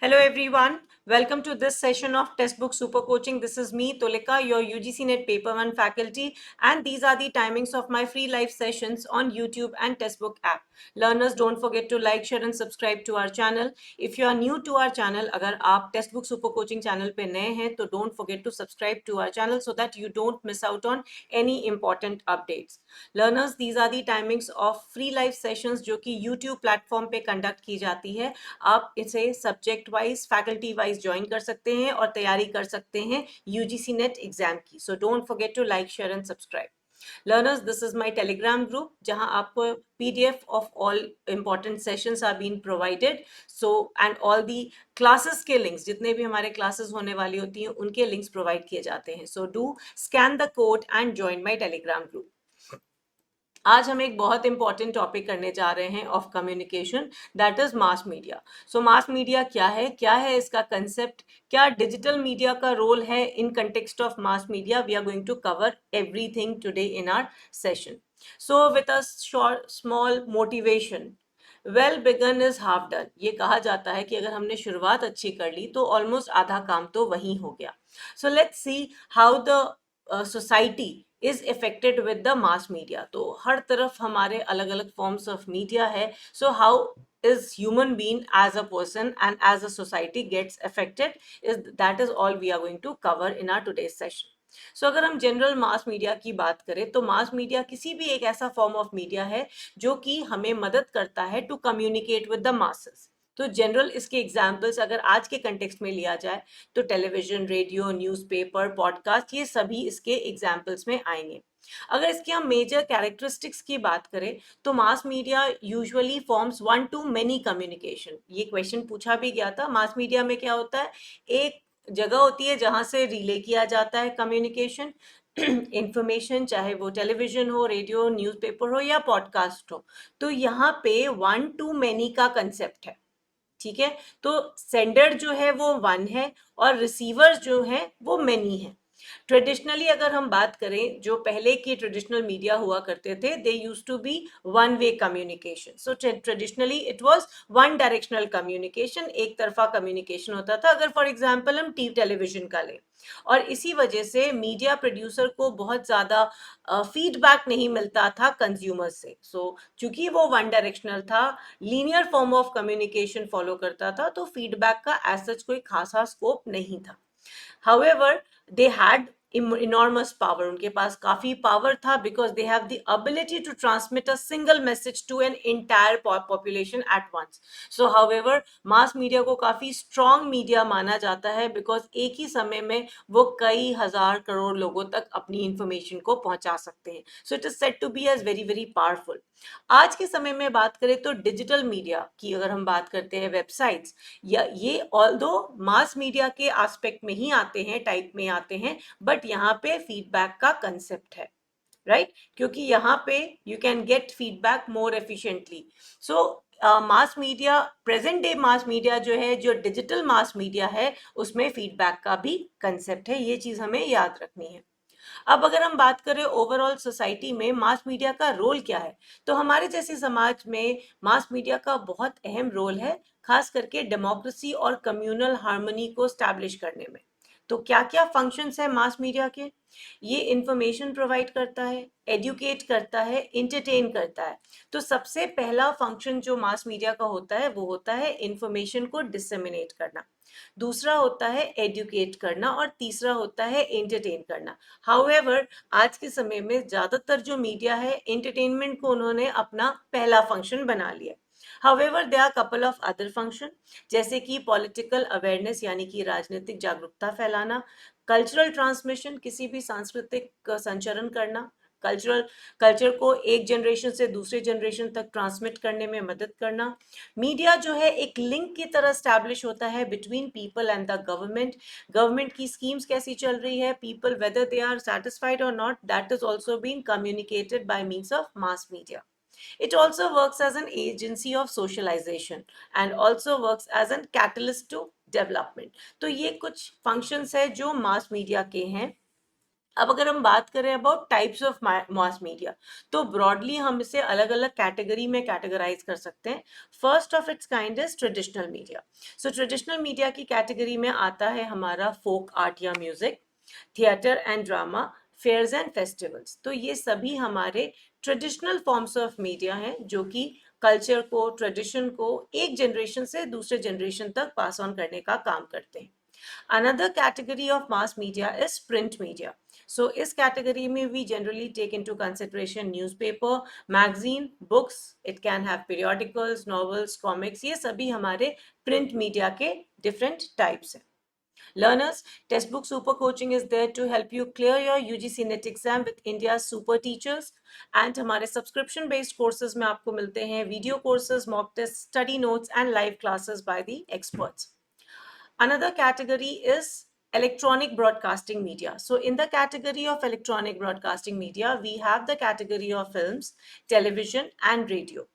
Hello everyone, welcome to this session of Textbook Super Coaching. This is me, Tolika, your UGC NET Paper 1 faculty, and these are the timings of my free live sessions on YouTube and Textbook app. Learners, don't forget to like, share and subscribe to our channel. If you are new to our channel, अगर आप Textbook Super Coaching channel पे नए हैं तो don't forget to subscribe to our channel so that you don't miss out on any important updates. Learners, these are the timings of free live sessions जो कि YouTube platform पे conduct की जाती है. आप इसे subject wise faculty wise join कर सकते हैं और तैयारी कर सकते हैं यूजीसी नेट एग्जाम की. So don't forget to like share and subscribe. Learners, this is my telegram group जहां आपको PDF of all important sessions are being provided. So and all the classes के links जितने भी हमारे classes होने वाली होती हैं उनके links provide किए जाते हैं. So do scan the code and join my telegram group. आज हम एक बहुत इंपॉर्टेंट टॉपिक करने जा रहे हैं of communication, that is mass media. So mass media क्या है इसका कंसेप्ट, क्या डिजिटल मीडिया का रोल है in context of mass media. We are going to cover everything today in our session. So with a short small motivation, well begun is half done. ये कहा जाता है कि अगर हमने शुरुआत अच्छी कर ली तो ऑलमोस्ट आधा काम तो वहीं हो गया. So let's see how the society is affected with the mass media. तो हर तरफ हमारे अलग अलग फॉर्म्स ऑफ मीडिया है. So how is human being as a person and as a society gets affected, is that is all we are going to cover in our today's session. सो अगर हम general mass media की बात करें तो mass media किसी भी एक ऐसा फॉर्म ऑफ मीडिया है जो कि हमें मदद करता है to communicate with the masses. तो जनरल इसके एग्जाम्पल्स अगर आज के कंटेक्स्ट में लिया जाए तो टेलीविजन, रेडियो, न्यूज़पेपर, पॉडकास्ट, ये सभी इसके एग्जाम्पल्स में आएंगे. अगर इसके हम मेजर कैरेक्टरिस्टिक्स की बात करें तो mass media usually forms one two many communication. ये क्वेश्चन पूछा भी गया था. मास मीडिया में क्या होता है, एक जगह होती है जहां से रिले किया जाता है कम्युनिकेशन इंफॉर्मेशन, चाहे वो टेलीविजन हो, रेडियो, न्यूज़पेपर हो या पॉडकास्ट हो. तो यहाँ पे वन टू मेनी का कंसेप्ट है. ठीक है, तो सेंडर जो है वो वन है और रिसीवर जो है वो मेनी है. ट्रेडिशनली अगर हम बात करें, जो पहले की ट्रेडिशनल मीडिया हुआ करते थे, they used to be one way communication. So traditionally it was one directional communication, एक तरफा कम्युनिकेशन होता था. अगर फॉर एग्जांपल हम टेलीविजन का लें, और इसी वजह से मीडिया प्रोड्यूसर को बहुत ज़्यादा फीडबैक नहीं मिलता था कंज्यूमर से. सो चूंकि वो वन डायरेक्शनल था, linear form of communication follow करता था, तो फीडबैक का एज सच कोई खासा स्कोप नहीं था. However, they had enormous power. उनके पास काफी पावर था because they have the ability to transmit a single message to an entire population at once. So, however, mass media को काफी strong media माना जाता है because एक ही समय में वो कई हजार करोड़ लोगों तक अपनी information को पहुंचा सकते हैं. So, it is said to be as very very powerful. आज के समय में बात करें तो डिजिटल मीडिया की अगर हम बात करते हैं, वेबसाइट्स, या ये ऑल्दो मास मीडिया के एस्पेक्ट में ही आते हैं, टाइप में आते हैं, बट यहाँ पे फीडबैक का कंसेप्ट है, राइट? क्योंकि यहाँ पे you can get feedback more efficiently. So mass media, present day mass media जो है, जो डिजिटल मास मीडिया है, उसमें फीडबैक का भी कंसेप्ट है. ये चीज हमें याद रखनी है. अब अगर हम बात करें ओवरऑल सोसाइटी में मास मीडिया का रोल क्या है, तो हमारे जैसे समाज में मास मीडिया का बहुत अहम रोल है, खास करके डेमोक्रेसी और कम्युनल हार्मनी को स्टैब्लिश करने में. तो क्या क्या फंक्शंस है मास मीडिया के? ये इंफॉर्मेशन प्रोवाइड करता है, एजुकेट करता है, इंटरटेन करता है. तो सबसे पहला फंक्शन जो मास मीडिया का होता है वो होता है इंफॉर्मेशन को डिसेमिनेट करना, दूसरा होता है एजुकेट करना और तीसरा होता है एंटरटेन करना. हाउएवर, आज के समय में ज्यादातर जो मीडिया है, एंटरटेनमेंट को उन्होंने अपना पहला फंक्शन बना लिया. However, there are couple of other function, जैसे कि पॉलिटिकल अवेयरनेस यानी कि राजनीतिक जागरूकता फैलाना, कल्चरल ट्रांसमिशन, किसी भी सांस्कृतिक संचरण करना, कल्चर को एक जनरेशन से दूसरे जनरेशन तक ट्रांसमिट करने में मदद करना. मीडिया जो है एक लिंक की तरह स्टैब्लिश होता है between people and the government. Government की स्कीम्स कैसी चल रही है, people whether they are satisfied और not, that is also been communicated by means of mass media. It also works as an agency of socialization and also works as a catalyst to development. तो ये कुछ functions है जो mass media के हैं. अब अगर हम बात करें about types of mass media, तो ब्रॉडली हम इसे अलग अलग कैटेगरी में कैटेगराइज कर सकते हैं. First of its kind is traditional media. So traditional media की कैटेगरी में आता है हमारा फोक आर्ट या music, theatre and drama, fairs and festivals. तो ये सभी हमारे ट्रेडिशनल फॉर्म्स ऑफ मीडिया हैं जो कि कल्चर को, ट्रेडिशन को एक जनरेशन से दूसरे जनरेशन तक पास ऑन करने का काम करते हैं. Another category of mass media is print media. So इस category में we generally take into consideration newspaper, magazine, books. It can have periodicals, novels, comics. ये सभी हमारे print media के different types हैं. Learners, Textbook Super Coaching is there to help you clear your UGC NET exam with India's super teachers. And हमारे subscription based courses में आपको मिलते हैं video courses, mock tests, study notes and live classes by the experts. Another category is electronic broadcasting media. So in the category of electronic broadcasting media, we have the category of films, television and radio.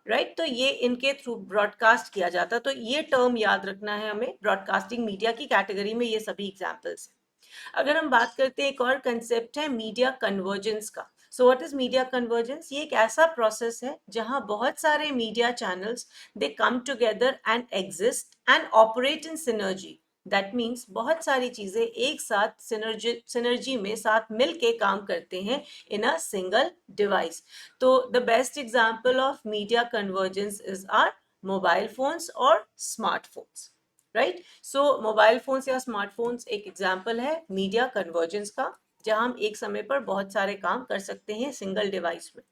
Right, तो ये इनके through broadcast किया जाता है. तो ये term याद रखना है हमें, ब्रॉडकास्टिंग मीडिया की कैटेगरी में ये सभी एग्जाम्पल्स हैं. अगर हम बात करते हैं, एक और कंसेप्ट है मीडिया कन्वर्जेंस का. So what is media convergence? ये एक ऐसा प्रोसेस है जहां बहुत सारे media channels they come together and exist and operate in synergy. That means बहुत सारी चीजें एक साथ सिनर्जी में साथ मिल के काम करते हैं इन अ सिंगल डिवाइस. तो the best example of media convergence is our mobile phones और smartphones. Right, so mobile phones या स्मार्टफोन्स एक एग्जाम्पल है मीडिया कन्वर्जेंस का, जहां हम एक समय पर बहुत सारे काम कर सकते हैं सिंगल डिवाइस में.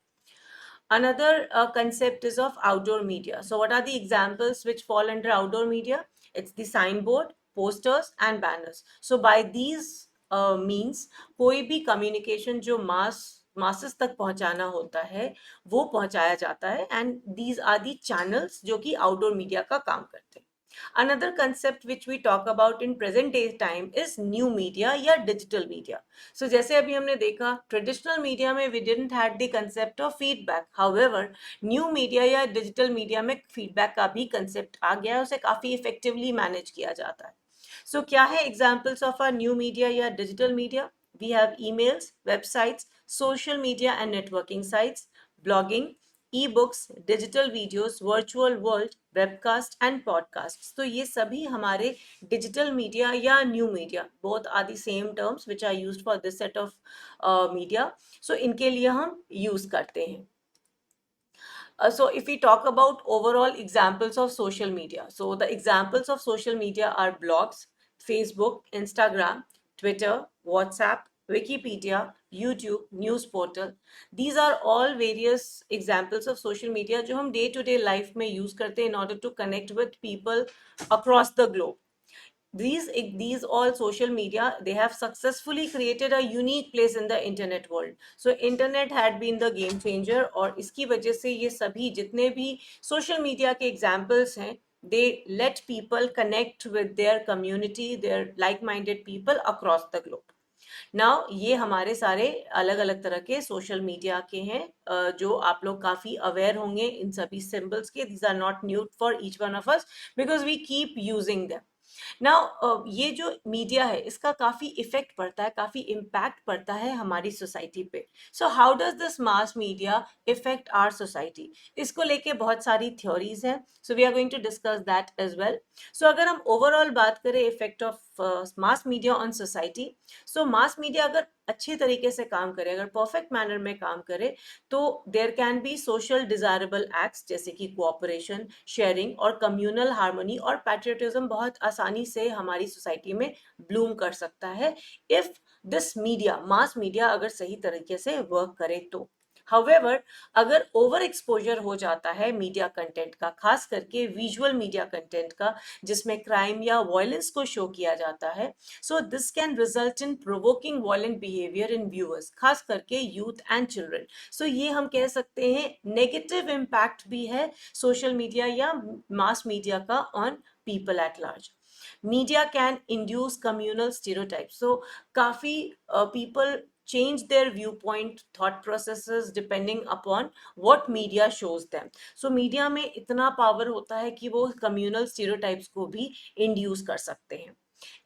Another concept is of outdoor media. So what are the examples which fall under outdoor media? It's the signboard, posters and banners. So by these means कोई भी communication जो masses तक पहुंचाना होता है वो पहुंचाया जाता है, and these are the channels जो कि outdoor media का काम करते हैं. Another concept which we talk about in present day time is new media या digital media. So जैसे अभी हमने देखा traditional media में we didn't had the concept of feedback. However, new media या digital media में feedback का भी concept आ गया है, उसे काफी effectively manage किया जाता है. So क्या है examples of our new media या digital media? We have emails, websites, social media and networking sites, blogging, ebooks, digital videos, virtual world, webcast and podcast. तो ये सभी हमारे डिजिटल मीडिया या new media, both are the same terms which are used for this set of media. So इनके लिए हम use करते हैं. So if we talk about overall examples of social media, so the examples of social media are blogs, Facebook, Instagram, Twitter, WhatsApp, Wikipedia, YouTube, news portal. These are all various examples of social media जो हम day to day life में use करते हैं in order to connect with people across the globe. These all social media, they have successfully created a unique place in the internet world. So internet had been the game changer, और इसकी वजह से ये सभी जितने भी social media के examples हैं, they let people connect with their community, their like-minded people across the globe. Now ये हमारे सारे अलग अलग तरह के सोशल मीडिया के हैं, जो आप लोग काफी अवेयर होंगे इन सभी सिंबल्स के. These are not new for each one of us because we keep using them. Now ये जो मीडिया है इसका काफी इफेक्ट पड़ता है, काफी इम्पैक्ट पड़ता है हमारी सोसाइटी पे. So how does this mass media effect our society? इसको लेके बहुत सारी थ्योरीज हैं, so we are going to discuss that as well. So अगर हम ओवरऑल बात करें effect of mass media on society, so mass media अगर अच्छे तरीके से काम करे, अगर परफेक्ट मैनर में काम करे, तो there can be social desirable acts जैसे कि कोऑपरेशन, शेयरिंग और कम्युनल हार्मनी और पैट्रियटिज्म बहुत आसानी से हमारी सोसाइटी में ब्लूम कर सकता है if this media, mass media अगर सही तरीके से वर्क करे तो. However, अगर ओवर एक्सपोजर हो जाता है मीडिया कंटेंट का, खास करके विजुअल मीडिया कंटेंट का जिसमें क्राइम या वायलेंस को शो किया जाता है, so this can result in provoking violent behaviour in viewers, खास करके यूथ एंड चिल्ड्रन. सो ये हम कह सकते हैं नेगेटिव इम्पैक्ट भी है सोशल मीडिया या मास मीडिया का on people at large. Media can induce communal stereotypes. So काफी people change their viewpoint, thought processes depending upon what media shows them. So media में इतना power होता है कि वो communal stereotypes को भी induce कर सकते हैं.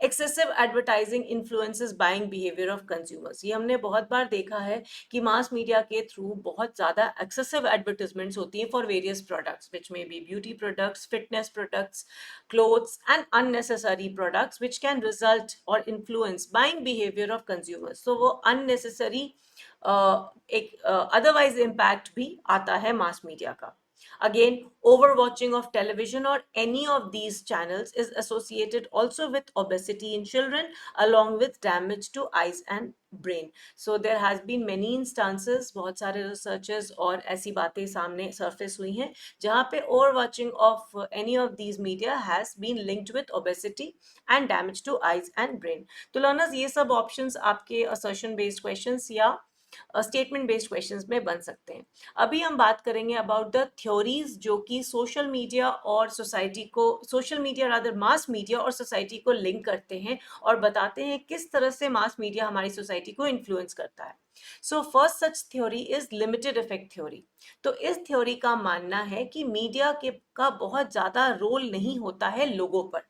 Excessive advertising influences buying behaviour of consumers, ये हमने बहुत बार देखा है कि मास मीडिया के थ्रू बहुत ज़्यादा एक्सेसिव एडवर्टाइजमेंट्स होती हैं for various products which may be beauty products, fitness products, clothes and unnecessary products which can result or influence buying behavior of consumers. So वो unnecessary एक otherwise impact भी आता है mass media का. Again, overwatching of television or any of these channels is associated also with obesity in children along with damage to eyes and brain. So there has been many instances, बहुत सारे researches और ऐसी बातें सामने surface हुई हैं जहाँ पे overwatching of any of these media has been linked with obesity and damage to eyes and brain. तो learners, ये सब options आपके assertion based questions या स्टेटमेंट बेस्ड क्वेश्चंस में बन सकते हैं. अभी हम बात करेंगे अबाउट द थ्योरीज जो कि सोशल मीडिया और सोसाइटी को, social media rather mass media और सोसाइटी को लिंक करते हैं और बताते हैं किस तरह से मास मीडिया हमारी सोसाइटी को इन्फ्लुएंस करता है. So first such theory is limited effect theory. तो इस थ्योरी का मानना है कि मीडिया के का बहुत ज्यादा रोल नहीं होता है लोगों पर.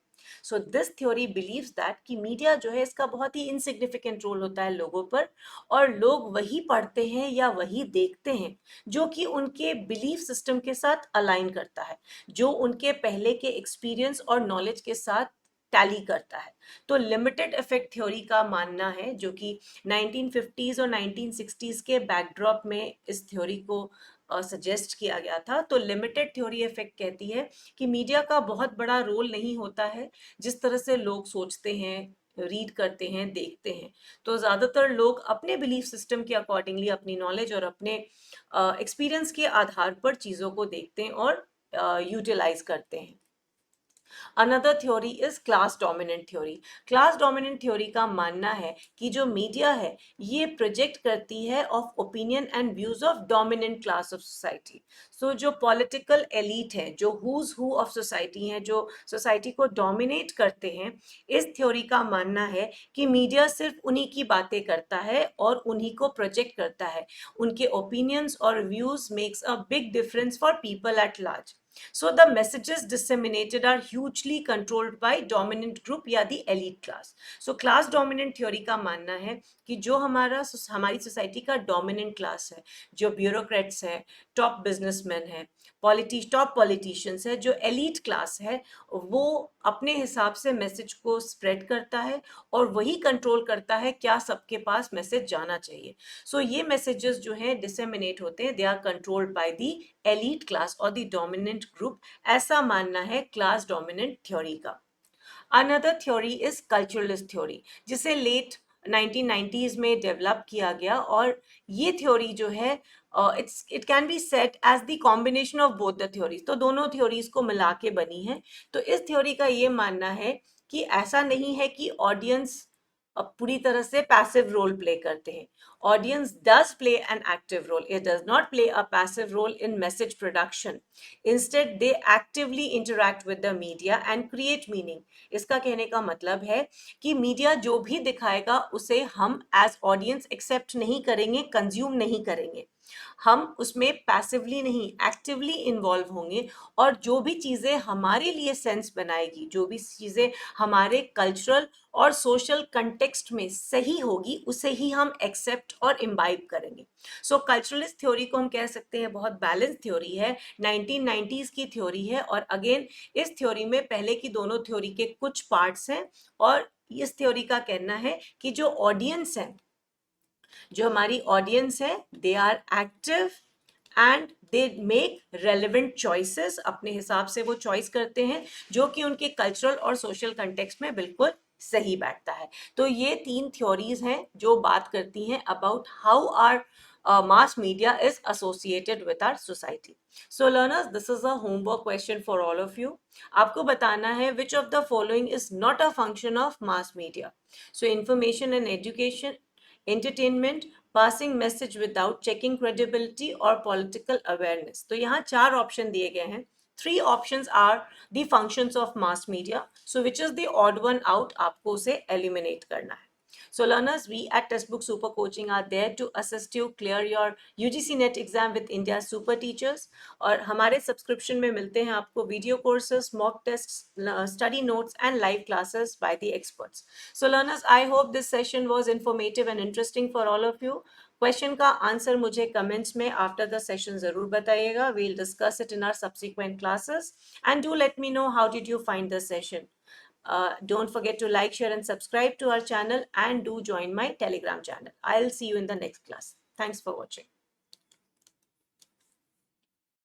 So this theory believes that कि मीडिया जो है इसका बहुत ही इनसिग्निफिकेंट रोल होता है लोगों पर और लोग वही पढ़ते हैं या वही देखते हैं जो कि उनके बिलीफ सिस्टम के साथ अलाइन करता है, जो उनके पहले के एक्सपीरियंस और नॉलेज के साथ टैली करता है. तो लिमिटेड इफेक्ट थ्योरी का मानना है, जो कि 1950s और 1960s के बैकड्रॉप में इस थ्योरी को सजेस्ट किया गया था. तो लिमिटेड थ्योरी इफेक्ट कहती है कि मीडिया का बहुत बड़ा रोल नहीं होता है जिस तरह से लोग सोचते हैं, रीड करते हैं, देखते हैं. तो ज़्यादातर लोग अपने बिलीफ सिस्टम के अकॉर्डिंगली, अपनी नॉलेज और अपने एक्सपीरियंस के आधार पर चीज़ों को देखते हैं और यूटिलाइज करते हैं. Another theory is class dominant theory. Class dominant theory का मानना है कि जो मीडिया है ये प्रोजेक्ट करती है of opinion and views of dominant class of society. So जो पॉलिटिकल एलीट है, जो हुज हु ऑफ सोसाइटी है, जो सोसाइटी को डोमिनेट करते हैं, इस थ्योरी का मानना है कि मीडिया सिर्फ उन्हीं की बातें करता है और उन्हीं को प्रोजेक्ट करता है. उनके ओपिनियंस और views makes a big difference for people at large. So the messages disseminated are hugely controlled by dominant group या the elite class. So class dominant theory का मानना है कि जो हमारी सोसाइटी का डोमिनेंट क्लास है, जो ब्यूरोक्रेट्स है, टॉप बिजनेसमैन है, टॉप पॉलिटिशियंस है, जो एलीट क्लास है, वो अपने हिसाब से मैसेज को स्प्रेड करता है और वही कंट्रोल करता है क्या सबके पास मैसेज जाना चाहिए. सो ये मैसेजेस जो हैं डिसेमिनेट होते हैं, they are controlled by the elite class और द डोमिनेंट ग्रुप. ऐसा मानना है क्लास डोमिनेंट थ्योरी का. Another theory is culturalist theory, जिसे लेट 1990s में डेवलप किया गया. और ये थ्योरी जो है it can be set as the combination of both the theories. तो दोनों थ्योरीज को मिला के बनी है. तो इस थ्योरी का ये मानना है कि ऐसा नहीं है कि ऑडियंस पूरी तरह से पैसिव रोल प्ले करते हैं. Audience does play an active role. It does not play a passive role in message production. Instead, they actively interact with the media and create meaning. इसका कहने का मतलब है कि मीडिया जो भी दिखाएगा उसे हम एज ऑडियंस एक्सेप्ट नहीं करेंगे, कंज्यूम नहीं करेंगे. हम उसमें पैसिवली नहीं, एक्टिवली इन्वॉल्व होंगे और जो भी चीज़ें हमारे लिए सेंस बनाएगी, जो भी चीज़ें हमारे कल्चरल और सोशल कंटेक्स्ट में सही होगी, उसे ही हम एक्सेप्ट और इम्बाइब करेंगे. सो कल्चरलिस्ट थ्योरी को हम कह सकते हैं बहुत बैलेंस थ्योरी है, 1990s की थ्योरी है. और अगेन इस थ्योरी में पहले की दोनों थ्योरी के कुछ पार्ट्स हैं और इस थ्योरी का कहना है कि जो ऑडियंस है, जो हमारी ऑडियंस है, they are active and they make relevant choices. अपने हिसाब से वो चॉइस करते हैं जो कि उनके कल्चरल और सोशल कंटेक्स्ट में बिल्कुल सही बैठता है. तो ये तीन थ्योरीज हैं जो बात करती हैं about how are mass media is associated with our society. So learners, this is a homework question for all of you. आपको बताना है which of the following is not a function of mass media. So information and education, entertainment, passing message without checking credibility और political awareness. तो यहाँ चार option दिए गए हैं. Three options are the functions of mass media. So which is the odd one out? आपको उसे eliminate करना है. So learners, we at Textbook Super Coaching are there to assist you clear your UGC NET exam with India's super teachers. और हमारे subscription में मिलते हैं आपको video courses, mock test, study notes and live classes by the experts. So learners, I hope this session was informative and interesting for all of you. Question का answer मुझे comments में after the session जरूर बताइएगा. We'll discuss it in our subsequent classes. And do let me know how did you find the session. Don't forget to like, share, and subscribe to our channel, and do join my Telegram channel. I'll see you in the next class. Thanks for watching.